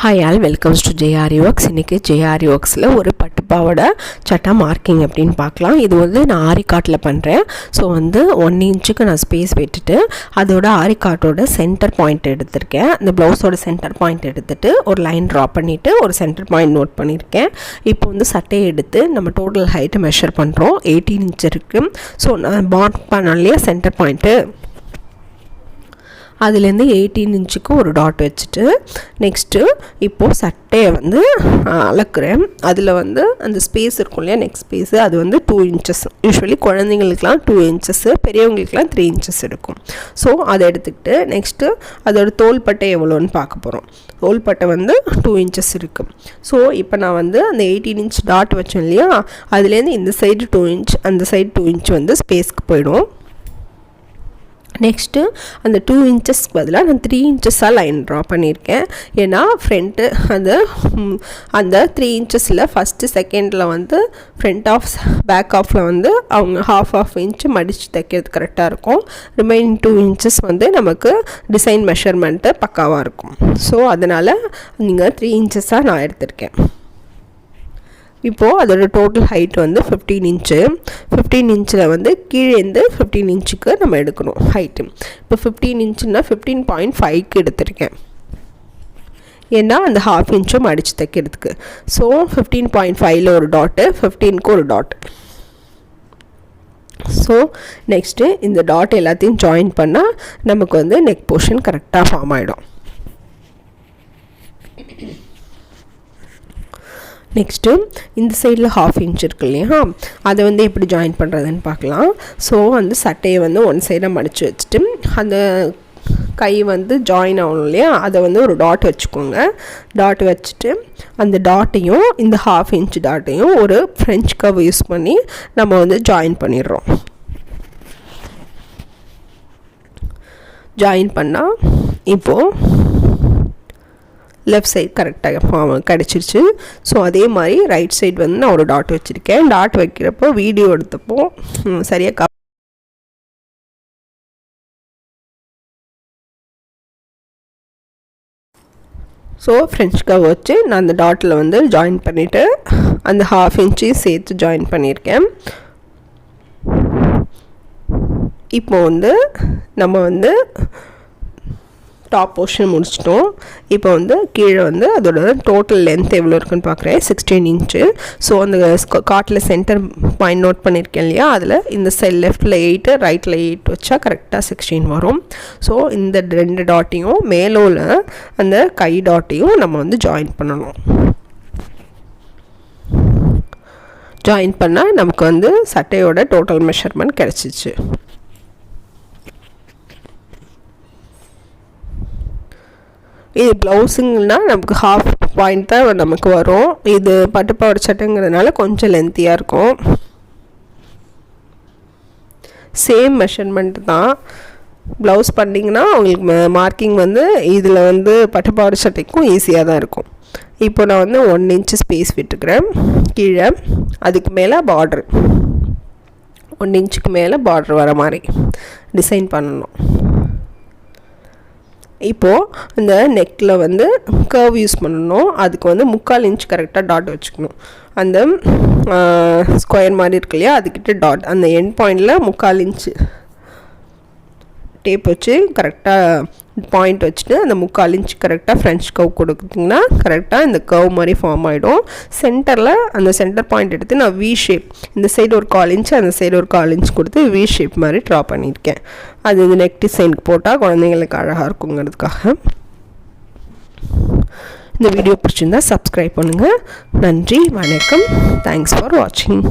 Hi all welcomes to JRE works. இன்றைக்கி JRE ஒர்க்ஸில் ஒரு பட்டுப்பாவோட சட்டை மார்க்கிங் அப்படின்னு பார்க்கலாம். இது வந்து நான் ஆரிகாட்டில் பண்ணுறேன். ஸோ வந்து 1 இன்ச்சுக்கு நான் ஸ்பேஸ் விட்டுட்டு அதோட ஆரிகாட்டோட சென்டர் பாயிண்ட் எடுத்திருக்கேன். அந்த ப்ளவுஸோட சென்டர் பாயிண்ட் எடுத்துகிட்டு ஒரு லைன் ட்ரா பண்ணிவிட்டு ஒரு சென்டர் பாயிண்ட் நோட் பண்ணியிருக்கேன். இப்போ வந்து சட்டையை எடுத்து நம்ம டோட்டல் ஹைட்டை மெஷர் பண்ணுறோம். 18 இன்ச் இருக்குது. ஸோ நான் மார்க் பண்ண இல்லையா சென்டர் பாயிண்ட்டு, அதுலேருந்து 18 இன்ச்சுக்கு ஒரு டாட் வச்சுட்டு நெக்ஸ்ட்டு இப்போது சட்டையை வந்து அளக்குறேன். அதில் வந்து அந்த ஸ்பேஸ் இருக்கும் இல்லையா, நெக்ஸ்ட் ஸ்பேஸு, அது வந்து 2 இன்ச்சஸ். யூஸ்வலி குழந்தைங்களுக்குலாம் 2 இன்ச்சஸ்ஸு, பெரியவங்களுக்குலாம் 3 இன்ச்சஸ் இருக்கும். ஸோ அதை எடுத்துக்கிட்டு நெக்ஸ்ட்டு அதோட தோள்பட்டை எவ்வளோன்னு பார்க்க போகிறோம். தோள்பட்டை வந்து 2 இன்ச்சஸ் இருக்குது. ஸோ இப்போ நான் வந்து அந்த 18 இன்ச் டாட் வச்சேன் இல்லையா, அதுலேருந்து இந்த சைடு 2 இன்ச், அந்த சைடு 2 இன்ச் வந்து ஸ்பேஸ்க்கு போயிடும். நெக்ஸ்ட்டு அந்த 2 இன்ச்சஸ்க்கு பதிலாக நான் 3 இன்ச்சஸாக லைன் ட்ரா பண்ணியிருக்கேன். ஏன்னா ஃப்ரண்ட்டு அந்த 3 இன்ச்சஸில் ஃபஸ்ட்டு செகண்டில் வந்து ஃப்ரண்ட் ஆஃப் பேக் ஆஃபில் வந்து அவங்க ஹாஃப் இன்ச்சு மடித்து தைக்கிறது கரெக்டாக இருக்கும். ரிமைனிங் 2 இன்ச்சஸ் வந்து நமக்கு டிசைன் மெஷர்மெண்ட்டு பக்காவாக இருக்கும். ஸோ அதனால் நீங்கள் 3 இன்ச்சஸாக நான் எடுத்திருக்கேன். இப்போது அதோட டோட்டல் ஹைட் வந்து 15 இன்ச்சு. 15 இன்ச்சில் வந்து கீழேருந்து 15 இன்ச்சுக்கு நம்ம எடுக்கணும் ஹைட்டு. இப்போ 15 இன்ச்சுன்னா 15.5க்கு எடுத்திருக்கேன். ஏன்னா அந்த ஹாஃப் இன்ச்சும் அடித்து தைக்கிறதுக்கு. ஸோ 15.5ல் ஒரு டாட்டு, 15க்கு ஒரு டாட். ஸோ நெக்ஸ்ட்டு இந்த டாட் எல்லாத்தையும் ஜாயின் பண்ணால் நமக்கு வந்து நெக் போர்ஷன் கரெக்டாக ஃபார்ம் ஆகிடும். நெக்ஸ்ட்டு இந்த சைடில் ஹாஃப் இன்ச் இருக்கு இல்லையா, அதை வந்து எப்படி ஜாயின் பண்ணுறதுன்னு பார்க்கலாம். ஸோ வந்து சட்டையை வந்து ஒன் சைடாக மடித்து வச்சுட்டு அந்த கை வந்து ஜாயின் ஆகணும் இல்லையா, அதை வந்து ஒரு டாட் வச்சுக்கோங்க. டாட் வச்சுட்டு அந்த டாட்டையும் இந்த ஹாஃப் இன்ச் டாட்டையும் ஒரு ஃப்ரெஞ்ச் கர்வ் யூஸ் பண்ணி நம்ம வந்து ஜாயின் பண்ணிடுறோம். ஜாயின் பண்ணால் இப்போது லெஃப்ட் சைட் கரெக்டாக கிடச்சிருச்சு. ஸோ அதே மாதிரி ரைட் சைடு வந்து நான் ஒரு டாட் வச்சுருக்கேன். டாட் வைக்கிறப்போ வீடியோ எடுத்தப்போ சரியாக ஸோ ஃப்ரெஞ்ச் கர்வ் வச்சு நான் அந்த டாட்டில் வந்து ஜாயின் பண்ணிவிட்டு அந்த ஹாஃப் இன்ச்சையும் சேர்த்து ஜாயின் பண்ணியிருக்கேன். இப்போ வந்து நம்ம வந்து டாப் போர்ஷன் முடிச்சிட்டோம். இப்போ வந்து கீழே வந்து அதோட டோட்டல் லென்த் எவ்வளோ இருக்குன்னு பார்க்குறேன், 16 இன்ச்சு. ஸோ அந்த காட்டில் சென்டர் பாயிண்ட் நோட் பண்ணியிருக்கேன் இல்லையா, அதில் இந்த சைட் லெஃப்டில் 8 ரைட்டில் 8 வச்சா கரெக்டாக 16 வரும். ஸோ இந்த 2 டாட்டையும் மேலோவில் அந்த கை டாட்டையும் நம்ம வந்து ஜாயின் பண்ணணும். ஜாயின் பண்ணால் நமக்கு வந்து சட்டையோட டோட்டல் மெஷர்மெண்ட் கிடச்சிச்சு. இது ப்ளவுஸுங்கன்னா நமக்கு ஹாஃப் பாயிண்ட் தான் நமக்கு வரும். இது பட்டுப்பாவாடை சட்டைங்கிறதுனால கொஞ்சம் லென்த்தியாக இருக்கும். சேம் மெஷர்மெண்ட் தான். ப்ளவுஸ் பண்ணிங்கன்னா உங்களுக்கு மார்க்கிங் வந்து இதில் வந்து பட்டுப்பாவாடை சட்டைக்கும் ஈஸியாக தான் இருக்கும். இப்போ நான் வந்து 1 இன்ச்சு ஸ்பேஸ் விட்டுக்கிறேன் கீழே. அதுக்கு மேலே பார்ட்ரு 1 இன்ச்சுக்கு மேலே பார்ட்ரு வர மாதிரி டிசைன் பண்ணணும். இப்போது இந்த நெக்கில் வந்து கர்வ் யூஸ் பண்ணணும். அதுக்கு வந்து 3/4 இன்ச் கரெக்டாக டாட் வச்சுக்கணும். அந்த ஸ்கொயர் மாதிரி இருக்கு இல்லையா, அதுக்கிட்ட டாட் அந்த எண்ட் பாயிண்டில் 3/4 இன்ச்சு டேப் வச்சு கரெக்டாக பாயிண்ட் வச்சுட்டு அந்த 3/4 இன்ச் கரெக்டாக ஃப்ரெஞ்ச் கர்வ் கொடுத்திங்கன்னா கரெக்டாக இந்த கர்வ் மாதிரி ஃபார்ம் ஆகிடும். சென்டரில் அந்த சென்டர் பாயிண்ட் எடுத்து நான் வி ஷேப், இந்த சைடு ஒரு 1/4 இன்ச் அந்த சைடு ஒரு 1/4 இன்ச் கொடுத்து வி ஷேப் மாதிரி ட்ரா பண்ணியிருக்கேன். அது இந்த நெக் டிசைனுக்கு போட்டால் குழந்தைங்களுக்கு அழகாக இருக்குங்கிறதுக்காக. இந்த வீடியோ பிடிச்சிருந்தால் சப்ஸ்கிரைப் பண்ணுங்கள். நன்றி, வணக்கம். தேங்க்ஸ் ஃபார் வாட்சிங்.